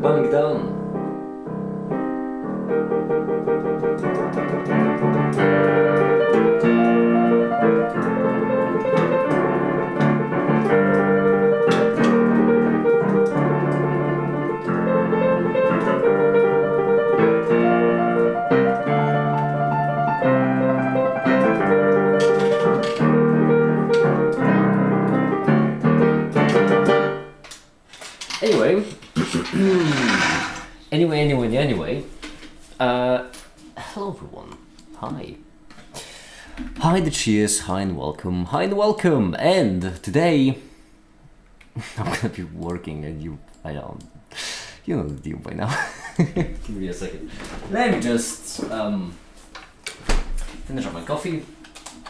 bank down. Anyway, anyway, hello everyone, hi. Hi the cheers, hi and welcome, and today, I'm gonna be working and you know the deal by now. Give me a second. Let me just, finish up my coffee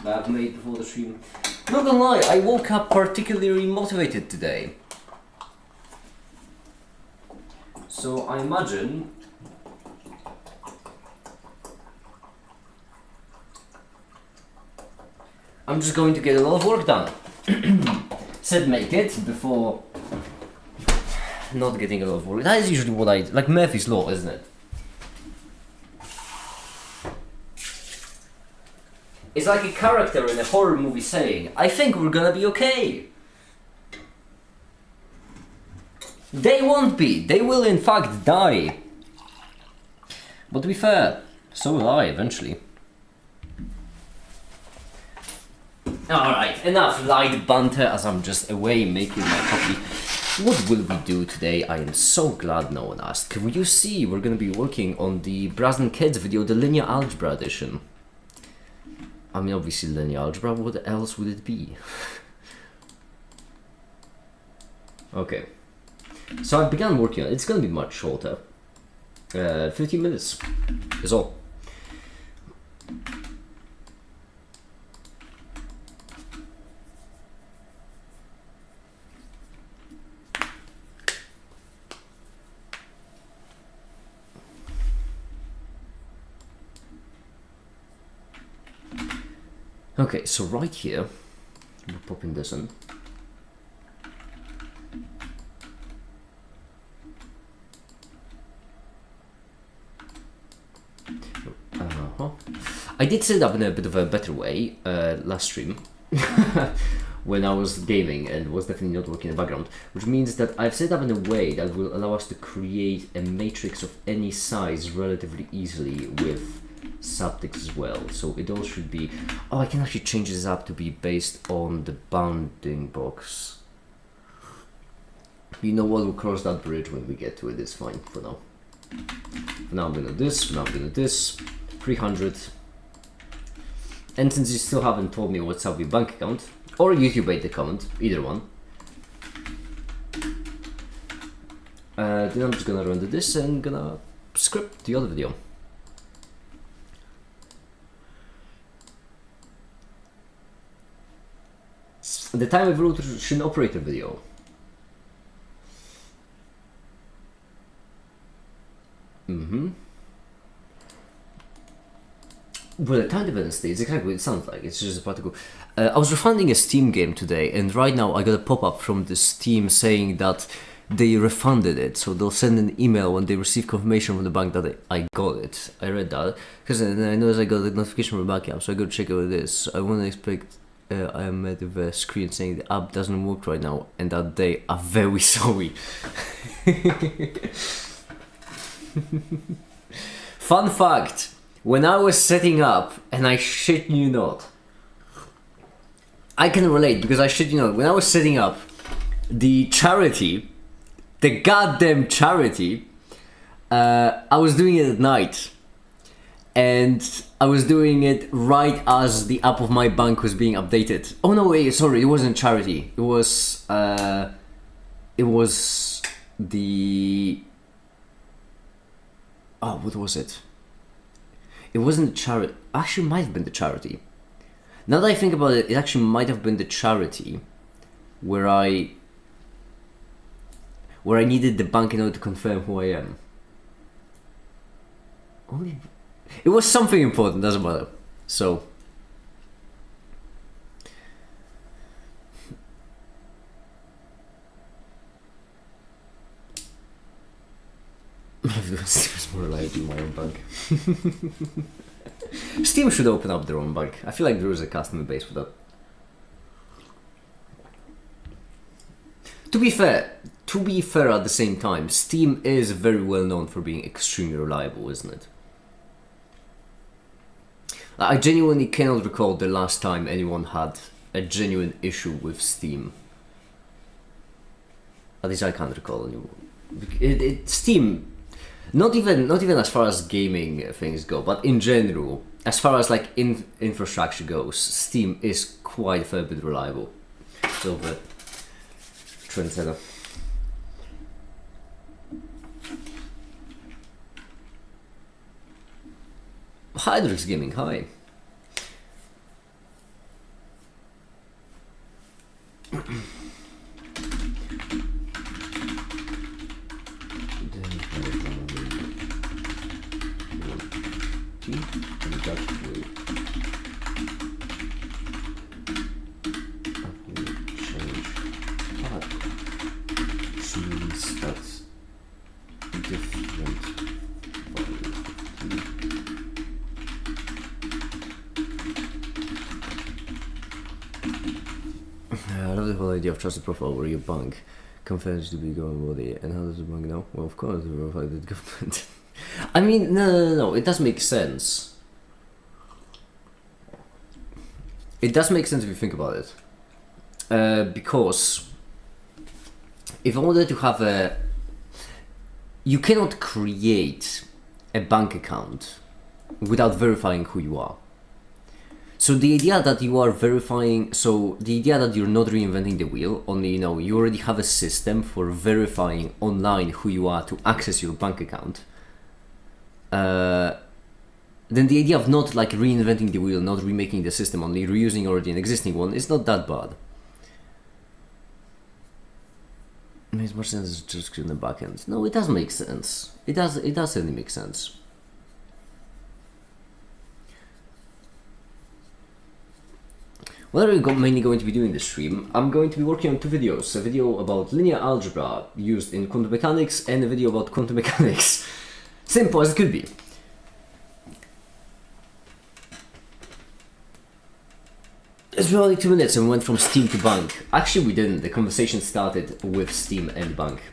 that I've made before the stream. Not gonna lie, I woke up particularly motivated today. So I imagine I'm just going to get a lot of work done. Said make it before not getting a lot of work. That is usually what I like. Murphy's Law, isn't it? It's like a character in a horror movie saying, "I think we're gonna be okay." They won't be. They will in fact die. But to be fair, so will I eventually. Alright, enough light banter as I'm just away making my coffee. What will we do today? I am so glad no one asked. Can you see we're gonna be working on the Brass and Kids video, the linear algebra edition. I mean obviously linear algebra, what else would it be? Okay. So I've begun working on it. It's gonna be much shorter. 15 minutes is all. Okay, so right here, we're popping this in. I did set it up in a bit of a better way last stream when I was gaming and was definitely not working in the background, which means that I've set up in a way that will allow us to create a matrix of any size relatively easily with subtext as well. So it all should be... Oh, I can actually change this up to be based on the bounding box. You know what, we'll cross that bridge when we get to it, it's fine for now. For now I'm gonna do this, for now I'm gonna do this. 300. And since you still haven't told me what's up with your bank account, or YouTube ate the comment, either one, then I'm just gonna render this and gonna script the other video. The time evolution operator video. Well, the time dependent state is exactly what it sounds like. It's just a particle. I was refunding a Steam game today, and right now I got a pop-up from the Steam saying that they refunded it. So they'll send an email when they receive confirmation from the bank that I got it. I read that because then I noticed I got a notification from the bank app, so I go check out this. I wouldn't expect. I am at the screen saying the app doesn't work right now, and that they are very sorry. Fun fact. When I was setting up, and I shit you not, I can relate because I shit you not, when I was setting up the charity, the goddamn charity, I was doing it at night. And I was doing it right as the app of my bank was being updated. Oh no, wait, sorry, it wasn't charity. It was the... Oh, what was it? It wasn't charity. Actually, might have been the charity. Now that I think about it, it actually might have been the charity where I needed the bank in order to confirm who I am. It was something important, doesn't matter. So Steam should open up their own bank. I feel like there is a customer base for that. To be fair at the same time, Steam is very well known for being extremely reliable, isn't it? I genuinely cannot recall the last time anyone had a genuine issue with Steam. At least I can't recall anyone. Steam, not even as far as gaming things go, but in general, as far as like infrastructure goes, Steam is quite a fair bit reliable. So the trendsetter. Hydrix Gaming, hi. I love the whole idea of trusted profile where your bank confers to be going body, and how does the bank know? Well, of course, the verified government. I mean, no, it does make sense. It does make sense if you think about it. Because if I wanted to have a... You cannot create a bank account without verifying who you are. So the idea that you are verifying, so the idea that you're not reinventing the wheel, only you already have a system for verifying online who you are to access your bank account. Then the idea of not like reinventing the wheel, not remaking the system, only reusing already an existing one is not that bad. It makes more sense just in the backend. No, it does make sense. It does certainly make sense. What are we mainly going to be doing this stream? I'm going to be working on two videos. A video about linear algebra used in quantum mechanics and a video about quantum mechanics. Simple as it could be. It's been only 2 minutes and we went from Steam to bank. Actually we didn't. The conversation started with Steam and bank.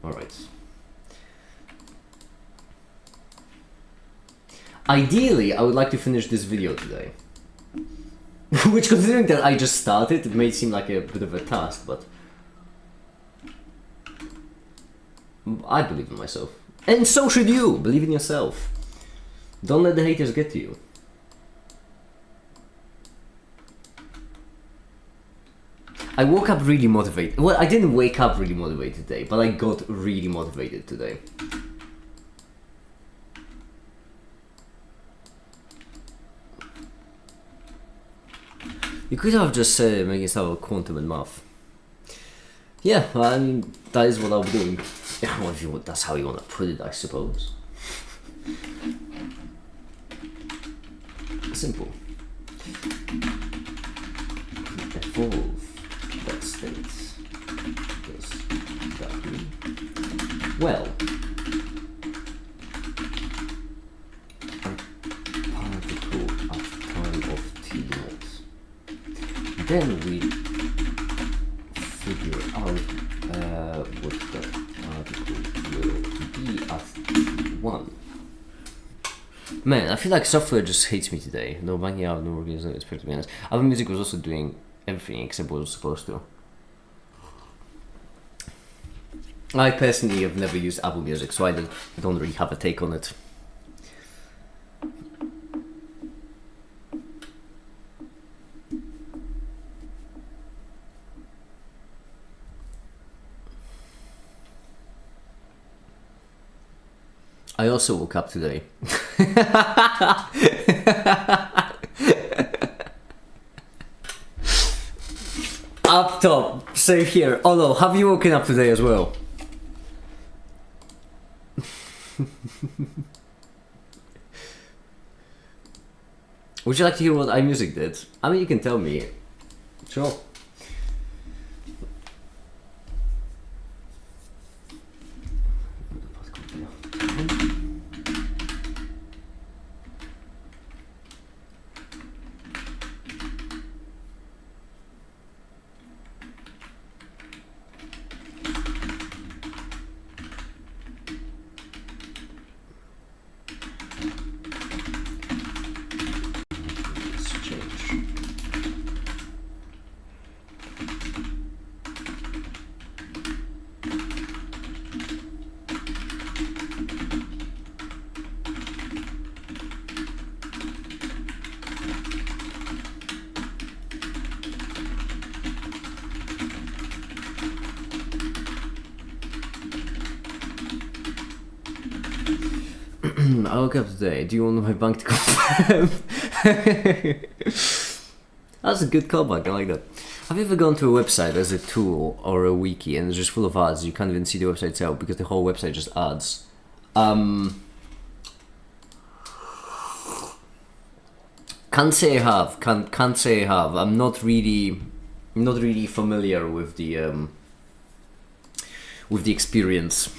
Alright. Ideally, I would like to finish this video today. Which, considering that I just started, it may seem like a bit of a task, but... I believe in myself. And so should you! Believe in yourself. Don't let the haters get to you. I woke up really motivated. Well, I didn't wake up really motivated today, but I got really motivated today. You could have just said making stuff quantum and math. Yeah, I mean, that is what I'll be doing. Yeah, well, if you want, that's how you want to put it, I suppose. Simple. Evolve that state. Does that mean? Well, a particle at time of t-naught. Then we figure out what the particle will be at t1. Man, I feel like software just hates me today. No banging out, no working, no expect to be honest. Apple Music was also doing everything except what it was supposed to. I personally have never used Apple Music, so I don't really have a take on it. I also woke up today. Up top, save here. Oh no, have you woken up today as well? Would you like to hear what iMusic did? I mean, you can tell me. Sure. I woke up today. Do you want my bank to confirm? That's a good callback. I like that. Have you ever gone to a website as a tool or a wiki and it's just full of ads? You can't even see the website itself because the whole website just ads. Can't say I have. Can't say I have. I'm not really familiar with the experience.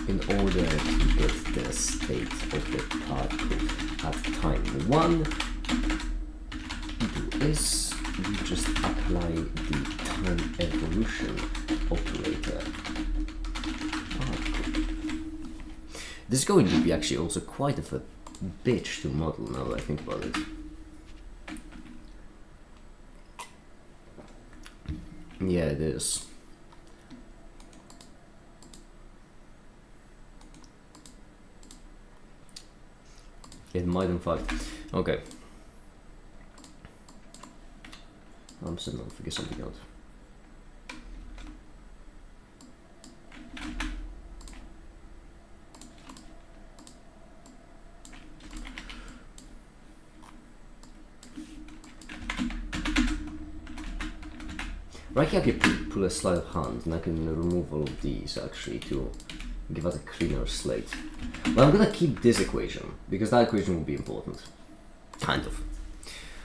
In order to get the state of the particle at time 1, do is you just apply the time evolution operator. This is going to be actually also quite of a bitch to model now that I think about it. Yeah, it is. It might in fact. Okay. I'm still gonna figure something out. Right here I can pull a sleight of hand and I can remove all of these actually to give us a cleaner slate. But I'm gonna keep this equation because that equation will be important. Kind of.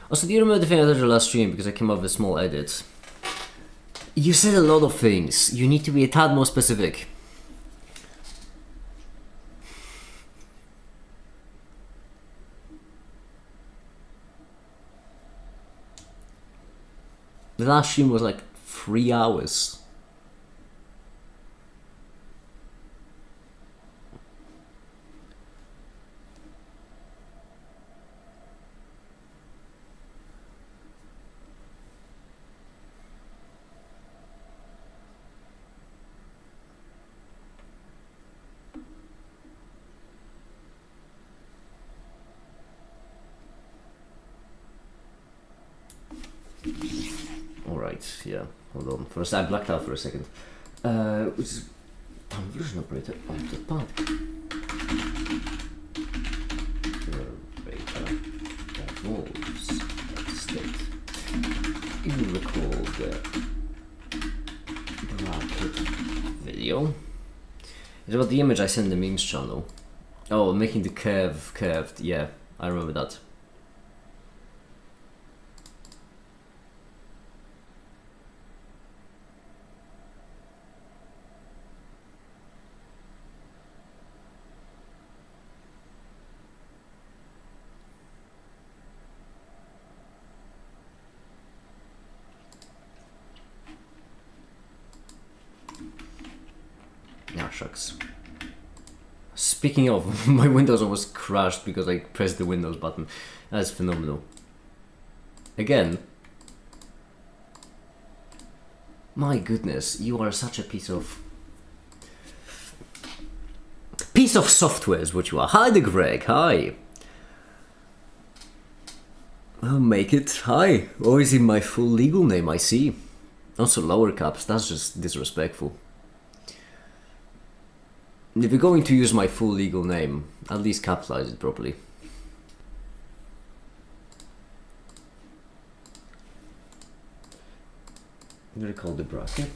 Also, do you remember the thing I told you last stream because I came up with small edits? You said a lot of things. You need to be a tad more specific. The last stream was like 3 hours. Alright, yeah, hold on. First, I blacked out for a second. Which is conversion operator of the particle. Operator evolves at state. You recall the bracket video. It's about the image I sent in the memes channel. Oh, making the curve curved. Yeah, I remember that. Ah, shucks. Speaking of, my Windows almost crashed because I pressed the Windows button. That's phenomenal. Again. My goodness, you are such a piece of software is what you are. Hi, the Greg. Hi. I'll make it. Hi. Always in my full legal name, I see. Also lower caps. That's just disrespectful. If you're going to use my full legal name, at least capitalize it properly. I'm gonna call the bracket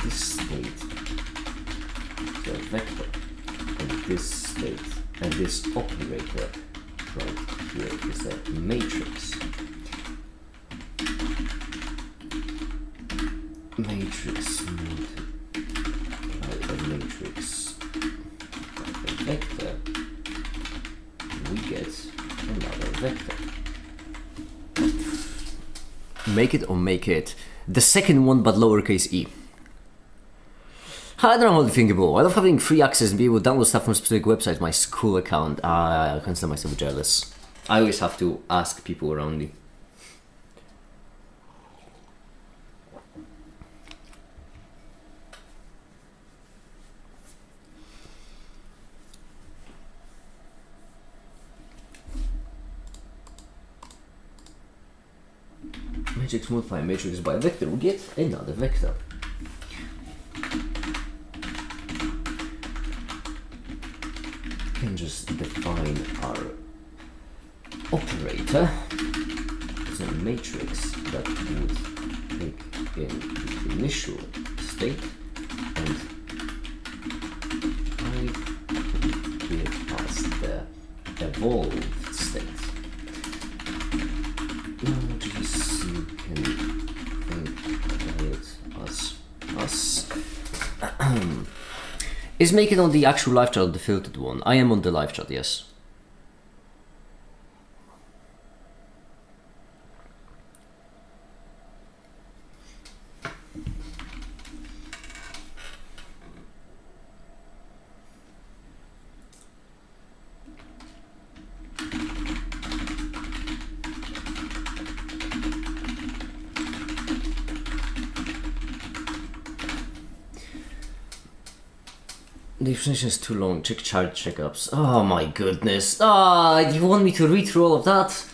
this state, the vector, and this state, and this operator right here is a matrix. Matrix multiplied by matrix by a vector, we get another vector. Make it or make it. The second one, but lowercase e. I don't know how to think about. I love having free access and be able to download stuff from specific websites. My school account. I consider myself jealous. I always have to ask people around me. Matrix multiply matrix by a vector, we get another vector. We can just define our operator as a matrix that would take in the initial state and I give us the evolved state. Now just you can think about it as is make it on the actual live chat, the filtered one. I am on the live chat, yes. The explanation is too long. Check chart checkups. Oh my goodness. You want me to read through all of that?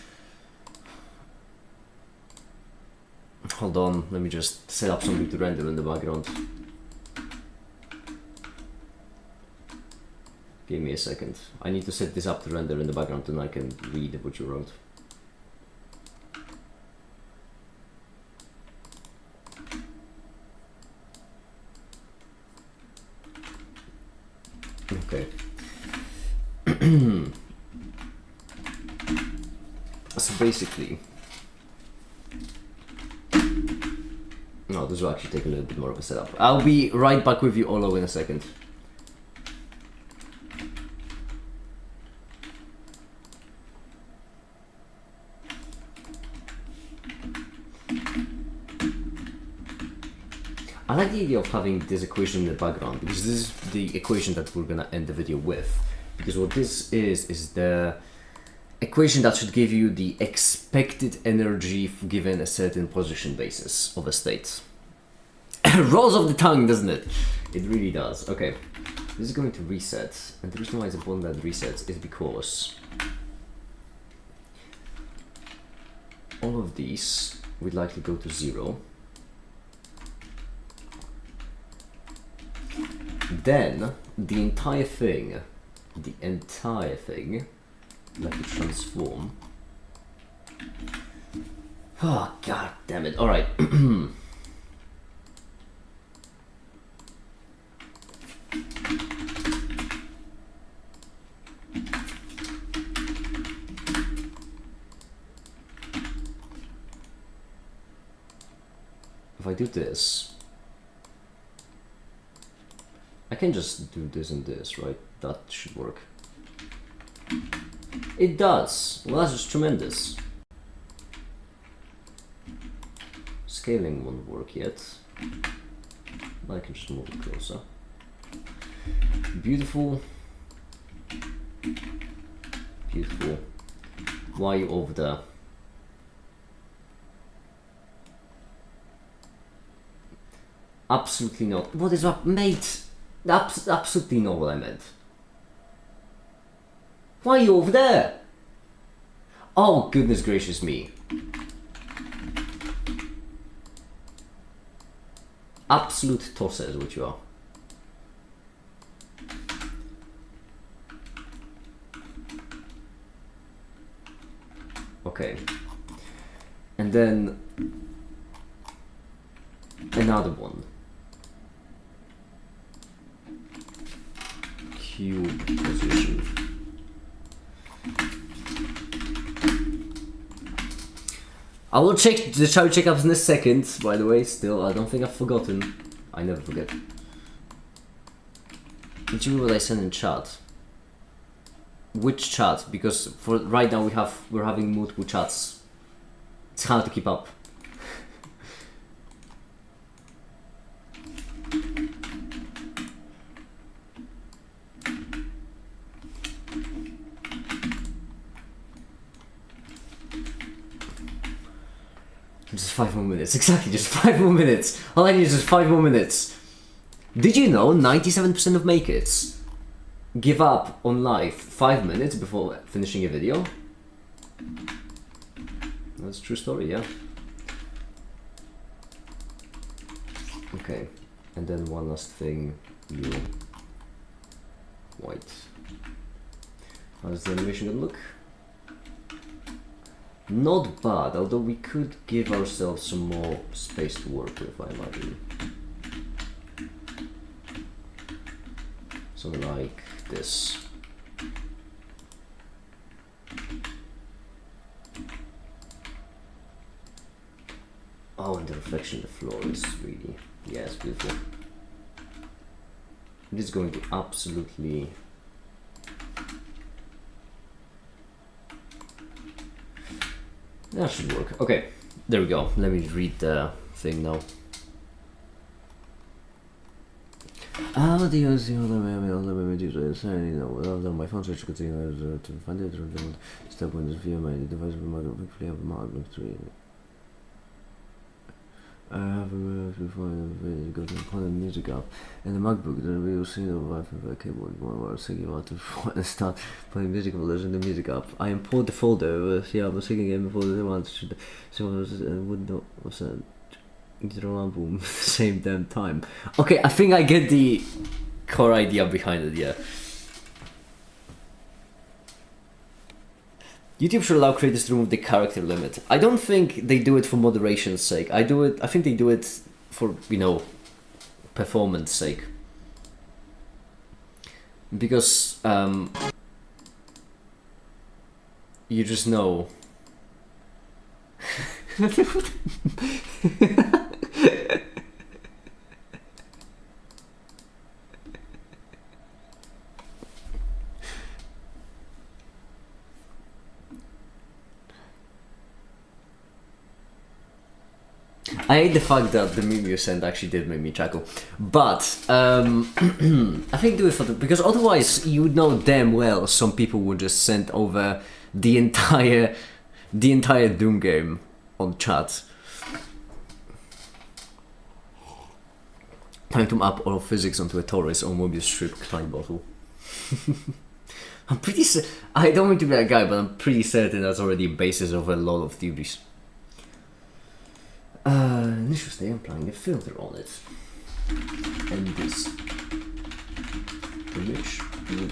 Hold on, let me just set up something to render in the background. Give me a second. I need to set this up to render in the background and I can read what you wrote. Okay. So basically, no, this will actually take a little bit more of a setup. I'll be right back with you, Olo, in a second. I like the idea of having this equation in the background because this is the equation that we're gonna end the video with. Because what this is the equation that should give you the expected energy given a certain position basis of a state. Rolls off the tongue, doesn't it? It really does. Okay, this is going to reset, and the reason why it's important that it resets is because all of these would like to go to 0. Then the entire thing like to transform. Oh god damn it. Alright. If I do this, I can just do this and this, right? That should work. It does. Well, that's just tremendous. Scaling won't work yet. I can just move it closer. Beautiful. Beautiful. Why are you over there? Absolutely not. What is up, mate? Absolutely not what I meant. Why are you over there? Oh, goodness gracious me. Absolute tosser is what you are. Okay. And then another one. Cube position. I will check the show checkups in a second, by the way, still. I don't think I've forgotten. I never forget. Did you read what I sent in chat? Which chat? Because for right now we're having multiple chats. It's hard to keep up. Just 5 more minutes, exactly, just 5 more minutes. All I need is just 5 more minutes. Did you know 97% of makers give up on life 5 minutes before finishing a video? That's a true story, yeah. Okay, and then one last thing, you white. How's the animation gonna look? Not bad, although we could give ourselves some more space to work with, I imagine. Something like this. Oh, and the reflection of the floor is really, yeah, it's beautiful. It is going to absolutely... That should work. Okay, there we go. Let me read the thing now. Adios, my phone switch to find it. Step on this view, my device will have a magnet 3. I have a before the go to the music app and the MacBook. Then we will see the Wi-Fi keyboard while singing about to start playing music folders in the music app. I import the folder. Yeah, I was singing game before the one should so would not was get around boom same damn time. Okay, I think I get the core idea behind it. Yeah. YouTube should allow creators to remove the character limit. I don't think they do it for moderation's sake. I think they do it for, you know, performance sake. Because you just know. I hate the fact that the meme you sent actually did make me chuckle, but I think do it for because otherwise you would know damn well some people would just send over the entire Doom game on chat. Time to map all of physics onto a Taurus or Mobius strip Klein bottle. I'm pretty I don't want to be that guy, but I'm pretty certain that's already a basis of a lot of theories. Initially I'm applying a filter on it, and this image will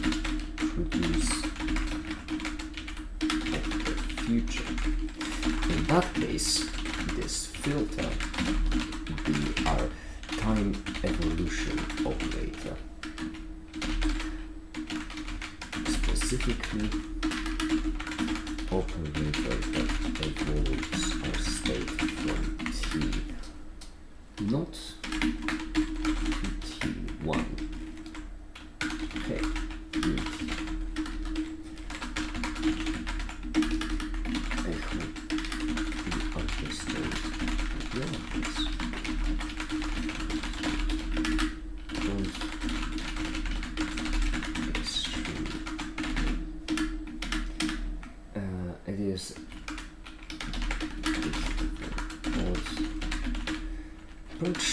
produce the future. In that case, this filter will be our time evolution operator. Specifically, operator that evolves our state from T not to T1. Okay. I hope you understand this. Don't extreme. It is approach.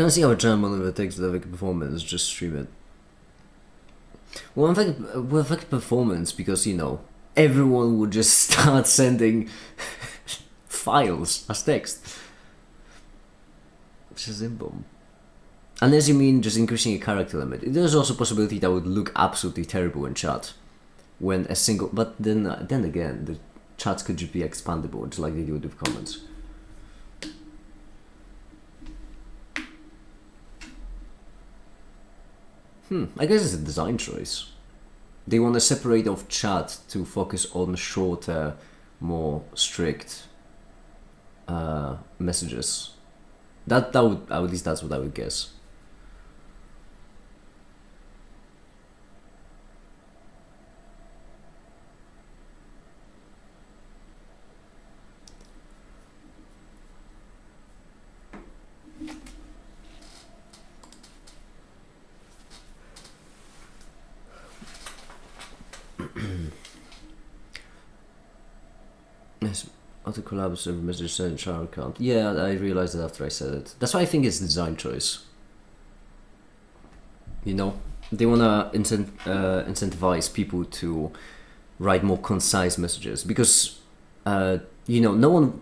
don't see how a giant monitor takes the effective performance, just stream it. Well, effective performance, because, you know, everyone would just start sending files as text. Shazam. Unless you mean just increasing a character limit. There's also a possibility that would look absolutely terrible in chat. When a single... But then again, the chats could just be expandable, just like they do with comments. I guess it's a design choice. They want to separate off chat to focus on shorter, more strict messages. That would, at least that's what I would guess. Yes, auto collabs every message sent in char account. Yeah, I realized that after I said it. That's why I think it's design choice. You know, they wanna incentivize people to write more concise messages because you know, no one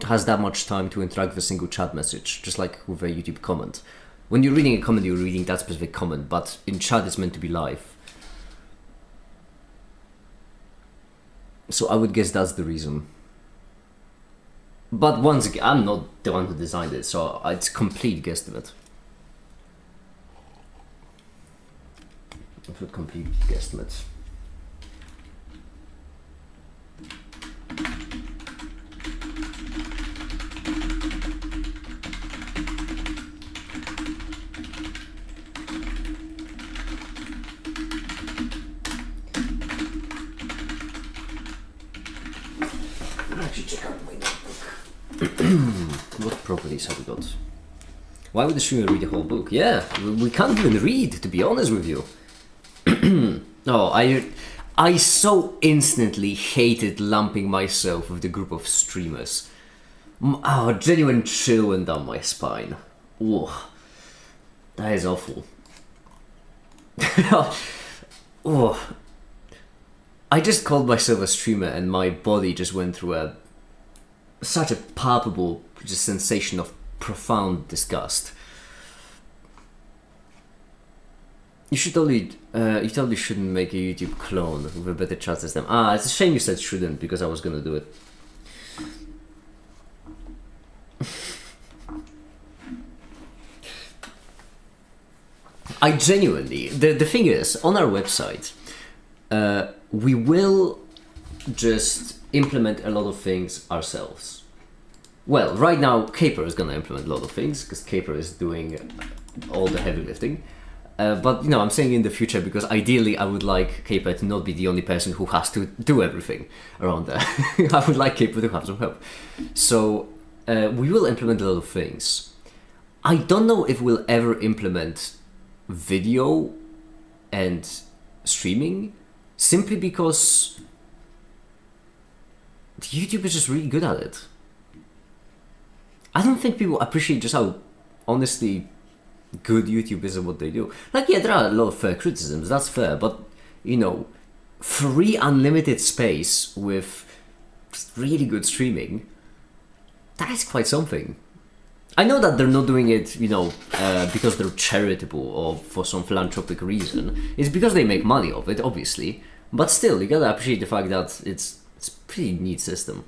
has that much time to interact with a single chat message, just like with a YouTube comment. When you're reading a comment, you're reading that specific comment, but in chat it's meant to be live. So I would guess that's the reason. But once again, I'm not the one who designed it, so it's complete guesstimate. It's a complete guesstimate. Actually, check out my notebook. What properties have we got? Why would the streamer read the whole book? Yeah, we can't even read, to be honest with you. Oh, I so instantly hated lumping myself with the group of streamers. Oh, genuine chill went down my spine. Oh, that is awful. Oh, I just called myself a streamer and my body just went through such a palpable just sensation of profound disgust. You totally shouldn't make a YouTube clone with a better chat system. Ah, it's a shame you said shouldn't, because I was gonna do it. I genuinely, the thing is, on our website, we will just implement a lot of things ourselves. Well, right now, Caper is gonna implement a lot of things, because Caper is doing all the heavy lifting. But, you know, I'm saying in the future because ideally I would like Caper to not be the only person who has to do everything around there. I would like Caper to have some help. So, we will implement a lot of things. I don't know if we'll ever implement video and streaming, simply because YouTube is just really good at it. I don't think people appreciate just how honestly good YouTube is at what they do. Like, yeah, there are a lot of fair criticisms, that's fair, but, you know, free unlimited space with really good streaming, that is quite something. I know that they're not doing it, you know, because they're charitable or for some philanthropic reason. It's because they make money off it, obviously, but still, you gotta appreciate the fact that it's a pretty neat system.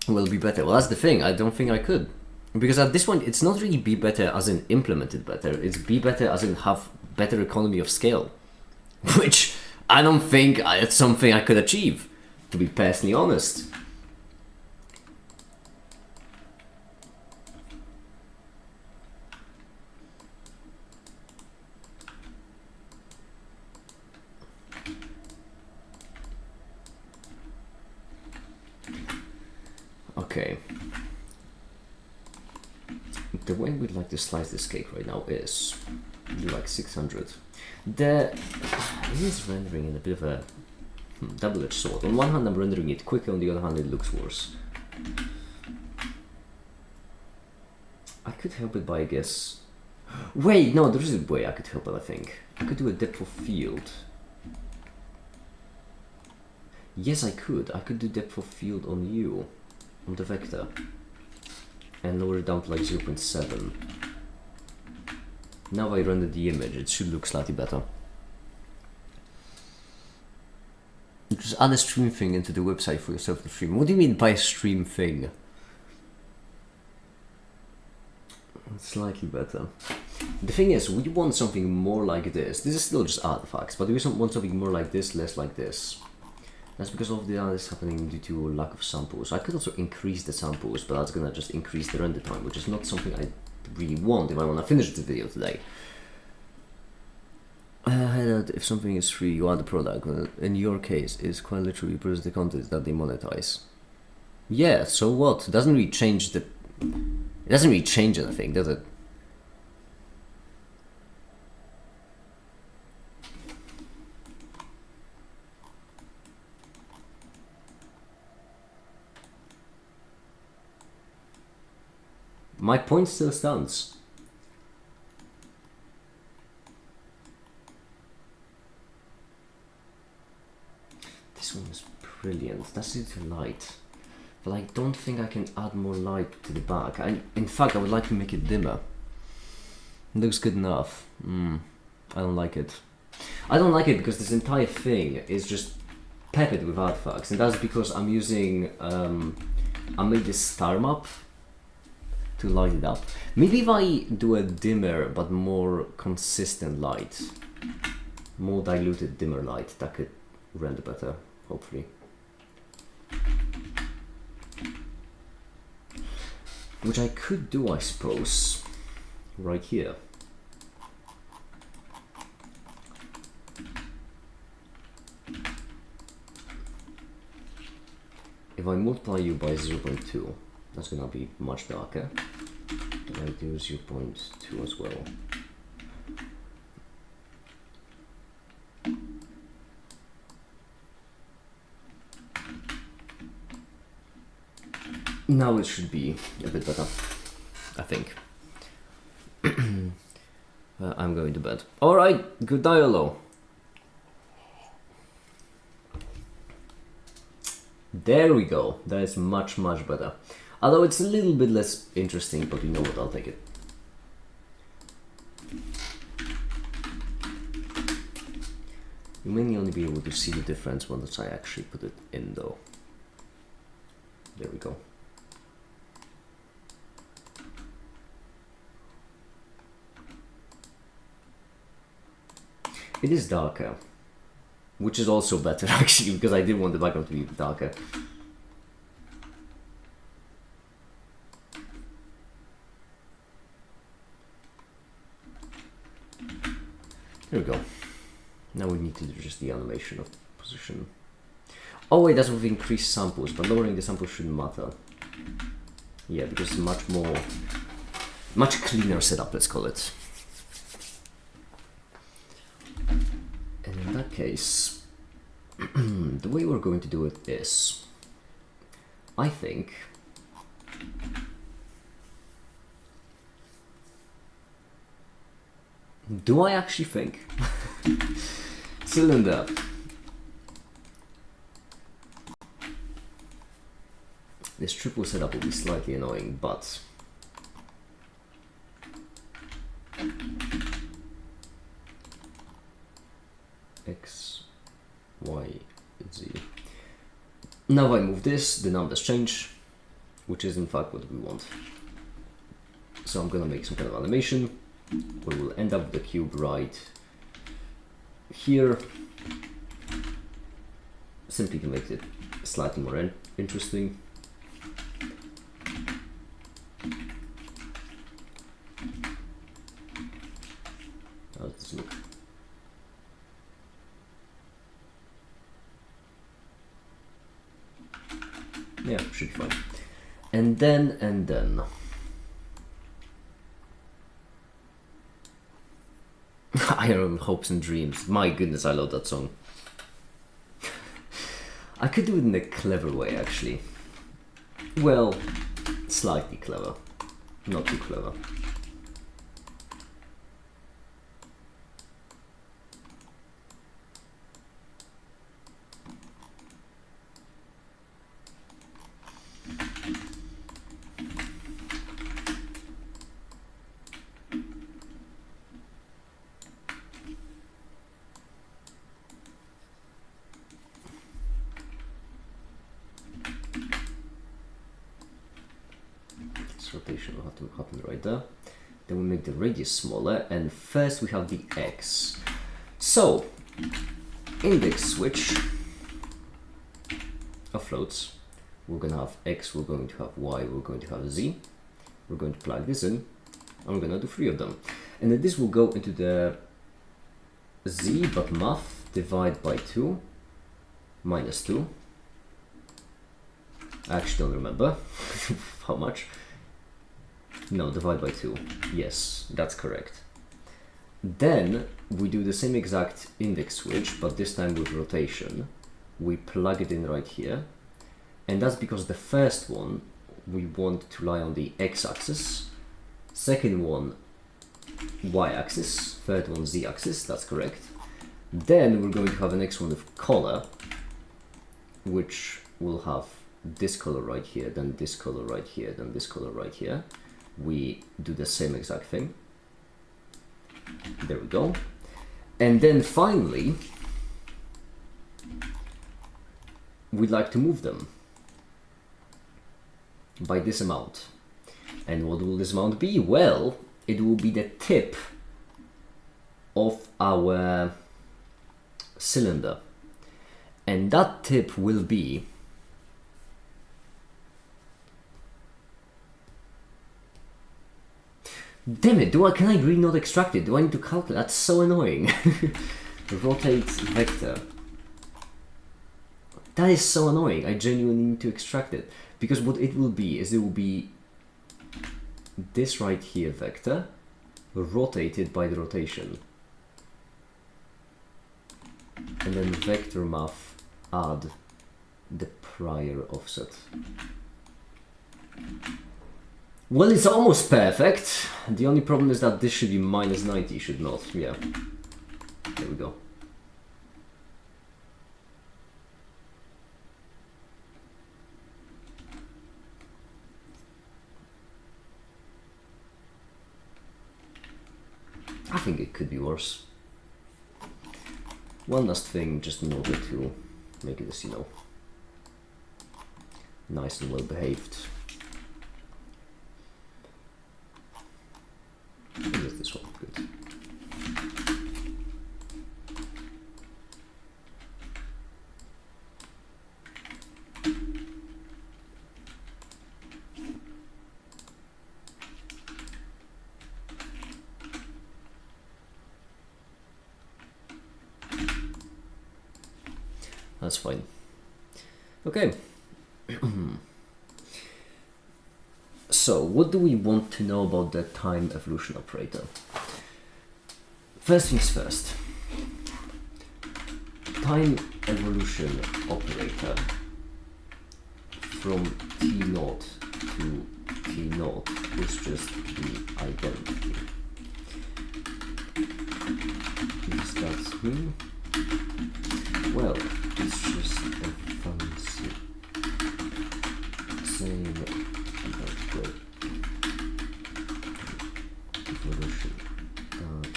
Will be better. Well, that's the thing, I don't think I could. Because at this point, it's not really be better as in implement it better, it's be better as in have better economy of scale. Which I don't think it's something I could achieve, to be personally honest. Okay. The way we'd like to slice this cake right now is do like 600. It is rendering in a bit of a double-edged sword. On one hand I'm rendering it quicker, on the other hand it looks worse. could help it by, I guess... Wait, no, there is a way I could help it, I think. I could do a depth of field. Yes, I could. I could do depth of field on you, on the vector, and lower it down to like 0.7. Now I render the image, it should look slightly better. Just add a stream thing into the website for yourself to stream. What do you mean by a stream thing? Slightly better. The thing is, we want something more like this. This is still just artifacts, but we want something more like this, less like this. That's because of the others happening due to lack of samples. I could also increase the samples, but that's gonna just increase the render time, which is not something I really want if I want to finish the video today. If something is free, you add the product. In your case, it's quite literally produce the content that they monetize. Yeah, so what? It doesn't really change the... It doesn't really change anything, does it? My point still stands. This one is brilliant. That's it to light. But I don't think I can add more light to the back. In fact, I would like to make it dimmer. It looks good enough. I don't like it. I don't like it because this entire thing is just peppered with artifacts, and that's because I'm using I made this star map to light it up. Maybe if I do a dimmer but more consistent light, more diluted dimmer light, that could render better, hopefully. Which I could do, I suppose, right here. If I multiply you by 0.2, that's gonna be much darker. And I do 0.2 as well. Now it should be a bit better, I think. I'm going to bed. Alright, good dialogue. There we go. That is much, much better. Although it's a little bit less interesting, but you know what, I'll take it. You may only be able to see the difference once I actually put it in though. There we go. It is darker, which is also better actually, because I did want the background to be darker. There we go. Now we need to do just the animation of position. Oh wait, that's with increased samples, but lowering the samples shouldn't matter. Yeah, because it's much cleaner setup, let's call it. And in that case, the way we're going to do it is, I think, do I actually think? Cylinder. This triple setup will be slightly annoying, but X, Y, Z. Now if I move this, the numbers change, which is in fact what we want. So I'm gonna make some kind of animation where we'll end up with the cube right here, simply to make it slightly more interesting. How does this look? Yeah, should be fine. And then Iron Hopes and Dreams. My goodness, I love that song. I could do it in a clever way, actually. Well, slightly clever. Not too clever. Rotation will have to happen right there. Then we make the radius smaller, and first we have the X. So, index switch of floats. We're going to have X, we're going to have Y, we're going to have Z. We're going to plug this in, and we're going to do 3 of them. And then this will go into the Z, but math, divide by 2, minus 2. I actually don't remember how much. No, divide by 2. Yes, that's correct. Then we do the same exact index switch, but this time with rotation. We plug it in right here. And that's because the first one we want to lie on the x-axis. Second one, y-axis. Third one, z-axis. That's correct. Then we're going to have the next one with color, which will have this color right here, then this color right here, then this color right here. We do the same exact thing. There we go. And then finally, we'd like to move them by this amount. And what will this amount be? Well, it will be the tip of our cylinder. And that tip will be damn it, can I really not extract it? Do I need to calculate? That's so annoying. Rotate vector. That is so annoying. I genuinely need to extract it. Because what it will be is it will be this right here vector rotated by the rotation. And then vector math add the prior offset. Well, it's almost perfect. The only problem is that this should be minus 90, should not. Yeah. There we go. I think it could be worse. One last thing, just in order to make it as, you know, nice and well behaved. Is this one good? That's fine. Okay. So, what do we want to know about the time evolution operator? First things first. Time evolution operator from T0 to T0 is just the identity. What does that mean? Well, it's just a fancy saying about the evolution that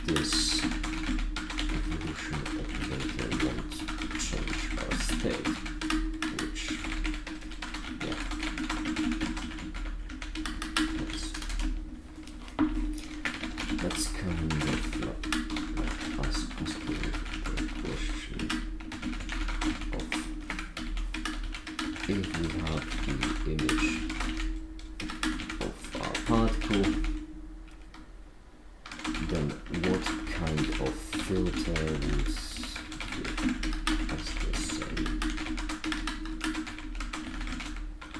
this evolution operator won't change our state, which, yeah, that's kind of like us asking the question of if we have the image of our particle, then what kind of filter would give us the same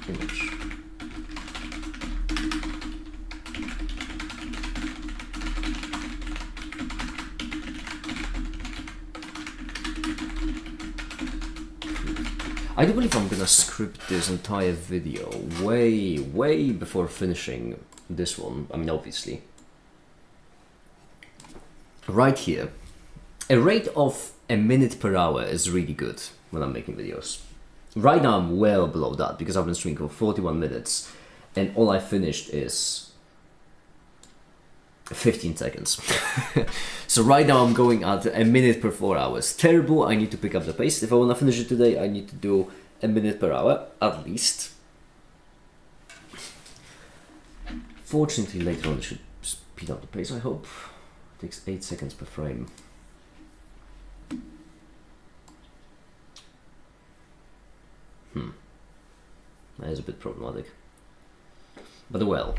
image? I do believe I'm gonna script this entire video way before finishing this one, I mean obviously, right here, a rate of a minute per hour is really good when I'm making videos. Right now I'm well below that because I've been streaming for 41 minutes and all I finished is 15 seconds. So right now I'm going at a minute per 4 hours. Terrible, I need to pick up the pace. If I want to finish it today, I need to do a minute per hour, at least. Fortunately, later on it should speed up the pace, I hope. It takes 8 seconds per frame. That is a bit problematic. But well.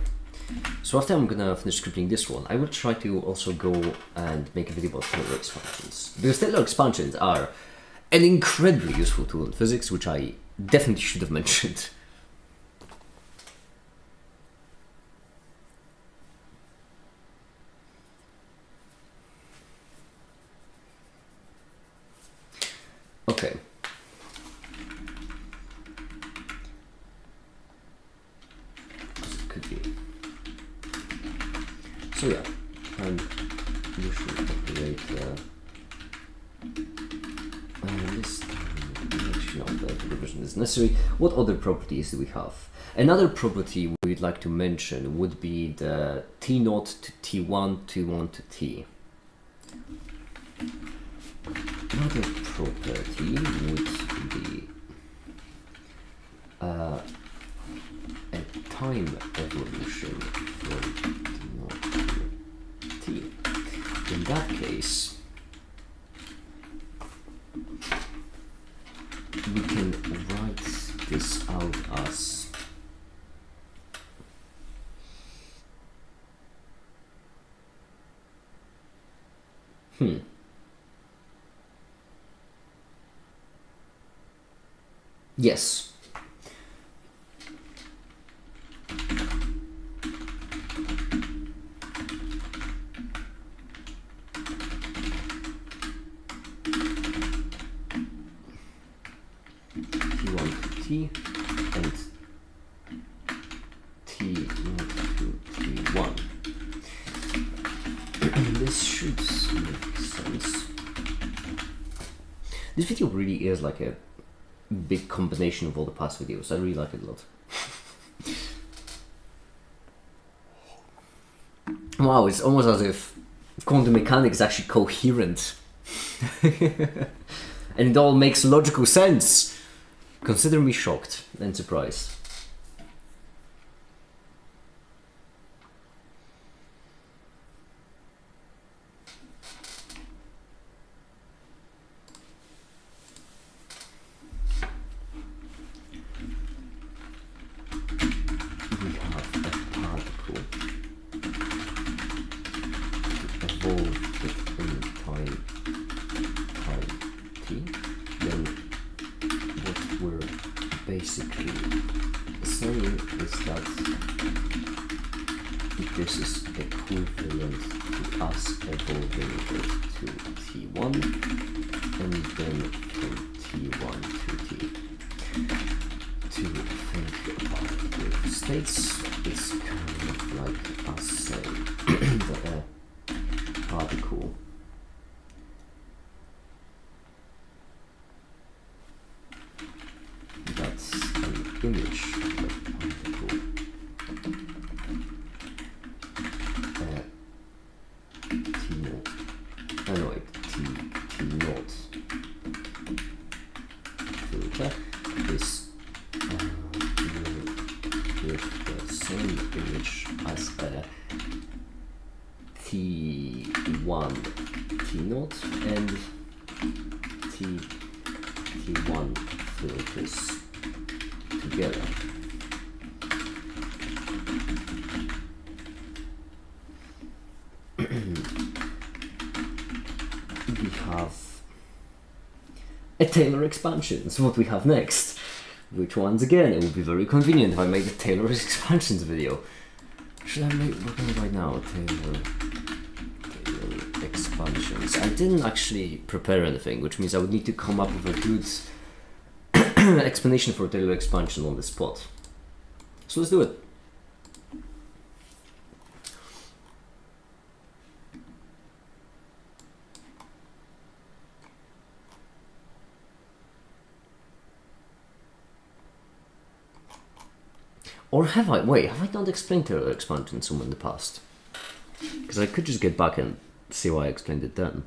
So after I'm gonna finish scripting this one, I will try to also go and make a video about Taylor expansions. Because Taylor expansions are an incredibly useful tool in physics, which I definitely should have mentioned. Okay. Could be. So yeah, and you should operate this actually not the division is necessary. What other properties do we have? Another property we'd like to mention would be the T0 to T1, T1 to T. Another property would be a time evolution from T0 to T. In that case, we can write this out as yes. T and T0 to T1. This should make sense. This video really is like a big combination of all the past videos. I really like it a lot. Wow, it's almost as if quantum mechanics is actually coherent. And it all makes logical sense. Consider me shocked and surprised. We have a particle to evolve within time t. Then what we're basically saying is that this is equivalent to us evolving it to T1 and then from T1 to T. To think about the states, it's kind of like us saying that a particle that's an image of a particle T naught, anyway, T naught filter is with the same image as a T1 T naught and T1 filters together. We have a Taylor expansions, what we have next. Which once again, it would be very convenient if I made a Taylor expansions video. Should I make one right now? Taylor expansions. I didn't actually prepare anything, which means I would need to come up with a good explanation for Taylor expansion on the spot. So let's do it. Or have I? Wait, have I not explained Taylor expansion somewhere in the past? Because I could just get back and see why I explained it then.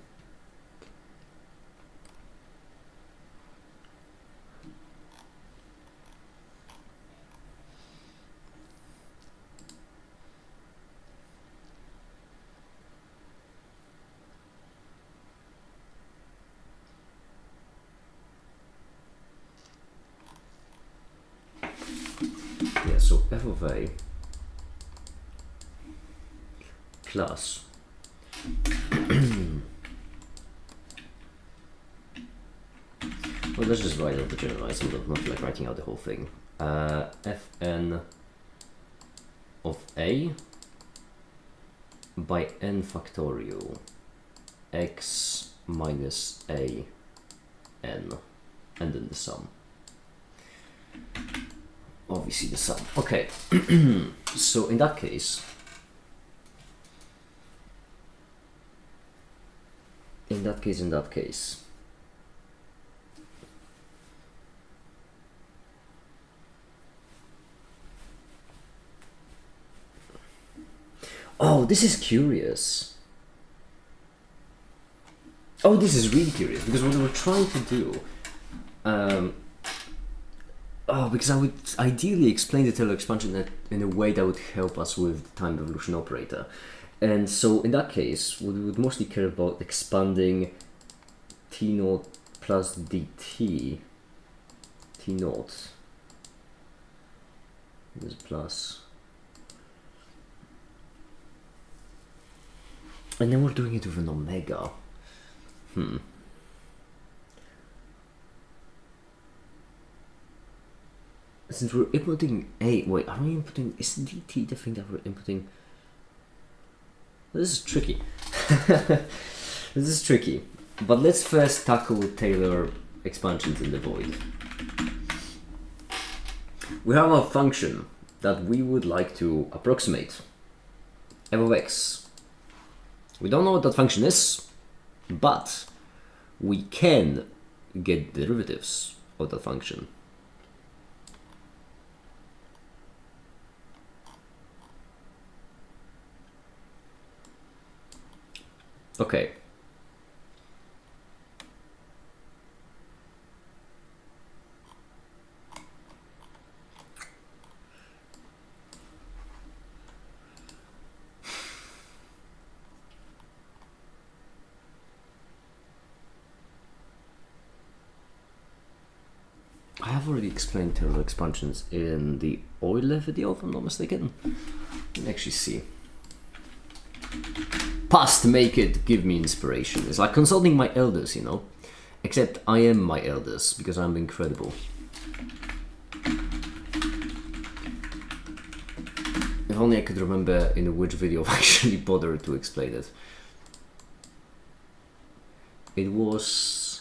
Yeah, so f of a plus well, let's just write out the generalized. I'm not like writing out the whole thing. Fn of a by n factorial x minus a n, and then the sum. Obviously the sum. Okay. So in that case, oh, this is curious. Oh, this is really curious, because what we're trying to do, because I would ideally explain the Taylor expansion in a way that would help us with the time evolution operator. And so in that case, we would mostly care about expanding t naught plus dt, t naught, this plus, and then we're doing it with an omega. Since we're inputting a, wait, are we inputting, is dt the thing that we're inputting? This is tricky. This is tricky. But let's first tackle Taylor expansions in the void. We have a function that we would like to approximate, f of x. We don't know what that function is, but we can get derivatives of that function. Okay. I have already explained Taylor expansions in the Euler video, if I'm not mistaken. You can actually see. Past make it give me inspiration. It's like consulting my elders, you know. Except I am my elders because I'm incredible. If only I could remember in which video I actually bothered to explain it. It was...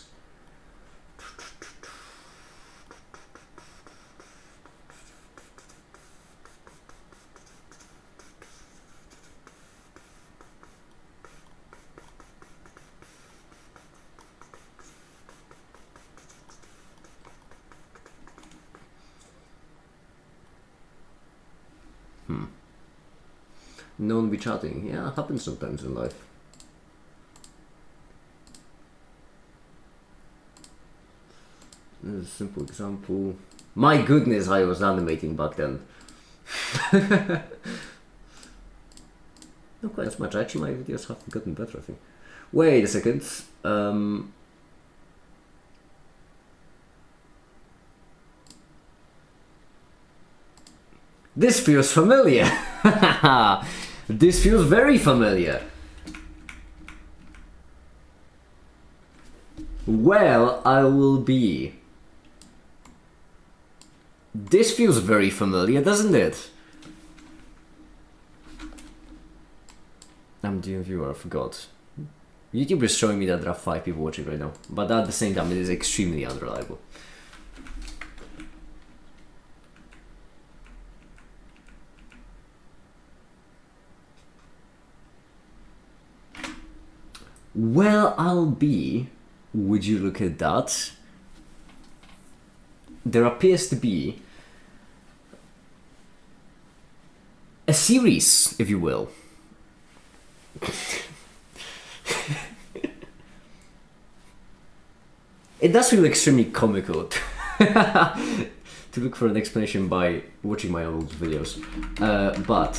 No one be chatting. Yeah, it happens sometimes in life. There's a simple example. My goodness, I was animating back then. Not quite as much. Actually, my videos have gotten better, I think. Wait a second. This feels familiar. This feels very familiar. Well, I will be. This feels very familiar, doesn't it? I'm doing viewer, I forgot. YouTube is showing me that there are 5 people watching right now, but at the same time it is extremely unreliable. Well, I'll be. Would you look at that? There appears to be a series, if you will. It does feel extremely comical to look for an explanation by watching my old videos. But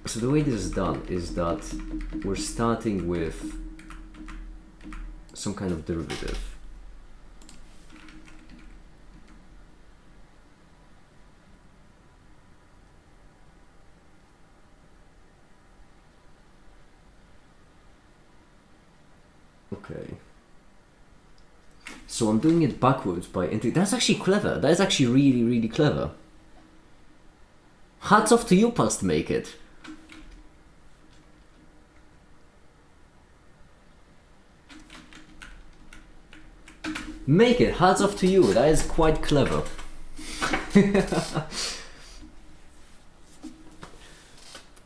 so the way this is done is that we're starting with some kind of derivative. Okay. So I'm doing it backwards by that's actually clever. That is actually really, really clever. Hats off to you, past make it. Make it, hats off to you. That is quite clever.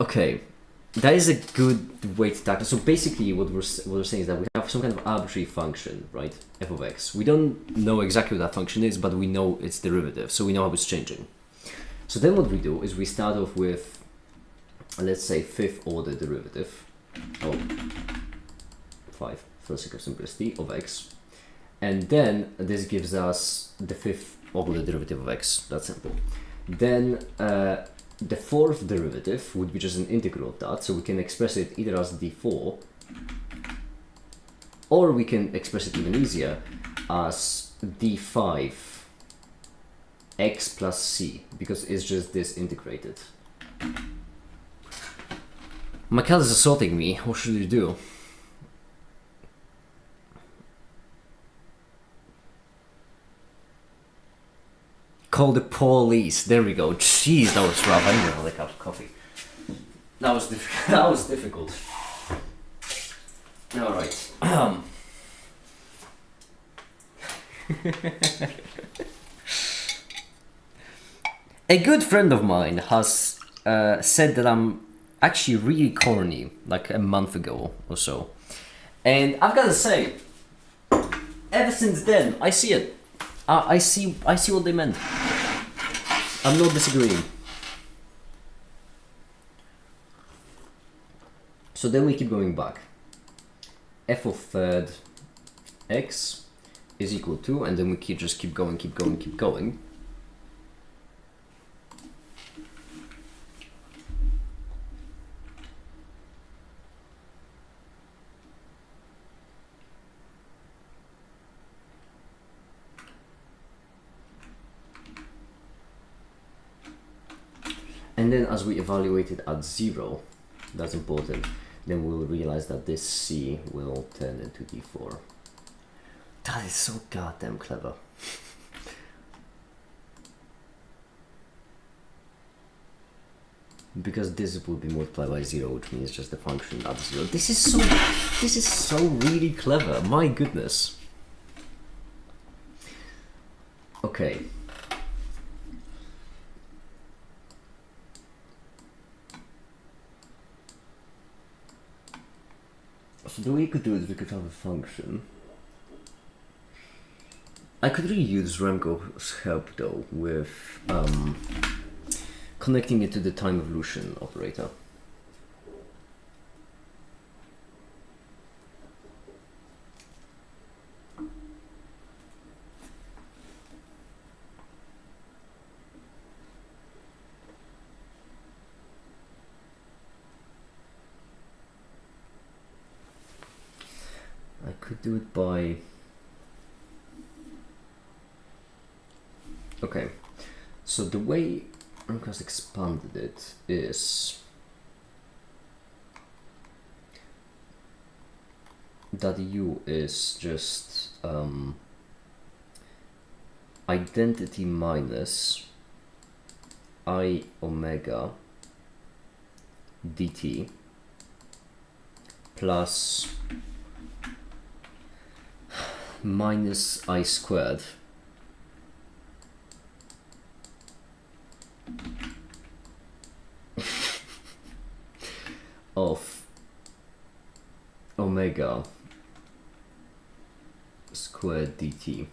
Okay. That is a good way to tackle. So basically what we're saying is that we have some kind of arbitrary function, right? F of x. We don't know exactly what that function is, but we know its derivative, so we know how it's changing. So then what we do is we start off with, let's say, fifth order derivative of 5, for the sake of simplicity, of x. And then this gives us the fifth order derivative of x. That's simple. Then the fourth derivative would be just an integral of that, so we can express it either as d4, or we can express it even easier as d5 x plus c, because it's just this integrated. My cat is assaulting me. What should we do? Call the police. There we go. Jeez, that was rough. I need another cup of coffee. That was that was difficult. All right. A good friend of mine has said that I'm actually really corny, like a month ago or so, and I've got to say, ever since then, I see it. I see what they meant. I'm not disagreeing. So then we keep going back. F of third x is equal to, and then we just keep going. And then as we evaluate it at 0, that's important, then we'll realize that this c will turn into d4. That is so goddamn clever. Because this will be multiplied by 0, which means just the function at 0. This is so really clever. My goodness. Okay. So the way you could do it is we could have a function. I could really use Remco's help though with connecting it to the time evolution operator. I could do it by... Okay, so the way Remco's expanded it is that u is just identity minus I omega dt plus minus I squared of omega squared dt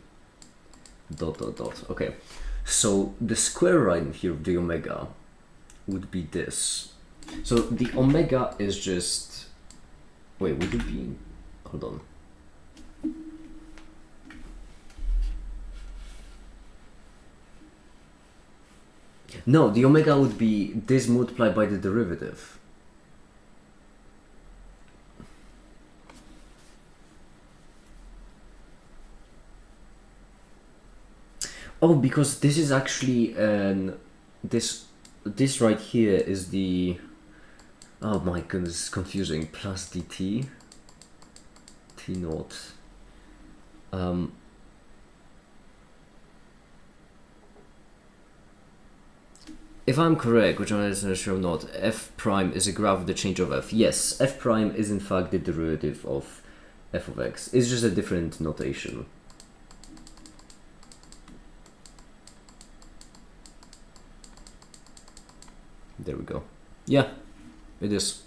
dot dot dot. Okay, so the square right here of the omega would be this. So the omega is just... Wait, would it be... Hold on. No, the omega would be this multiplied by the derivative. Oh, because this is actually this right here is the... Oh my goodness, it's confusing. Plus dt t naught. If I'm correct, which I'm not sure or not, f prime is a graph of the change of f. Yes, f prime is in fact the derivative of f of x. It's just a different notation. There we go. Yeah, it is.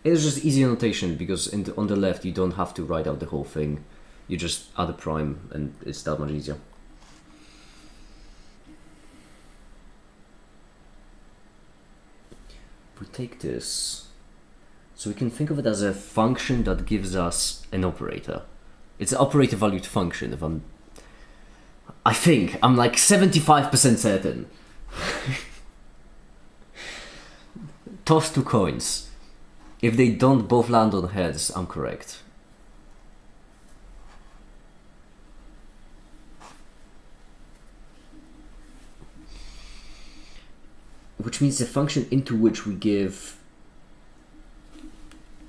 It's just easy notation because on the left you don't have to write out the whole thing. You just add a prime and it's that much easier. We take this, so we can think of it as a function that gives us an operator. It's an operator valued function. I think I'm like 75% certain. Toss 2 coins. If they don't both land on heads, I'm correct. Which means the function into which we give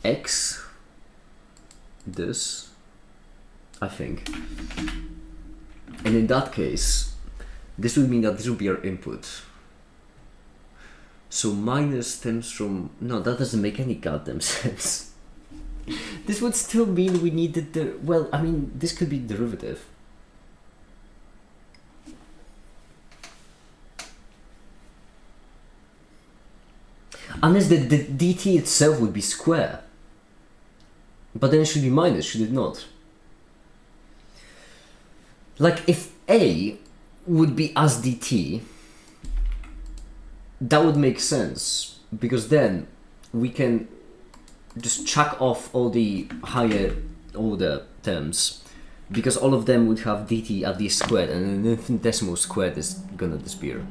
x, this, I think. And in that case, this would mean that this would be our input. So minus stems from... No, that doesn't make any goddamn sense. This would still mean we needed the... Well, I mean, this could be derivative. Unless the dt itself would be square. But then it should be minus, should it not? Like, if a would be as dt, that would make sense. Because then we can just chuck off all the higher order terms. Because all of them would have dt at least squared, and an infinitesimal squared is gonna disappear.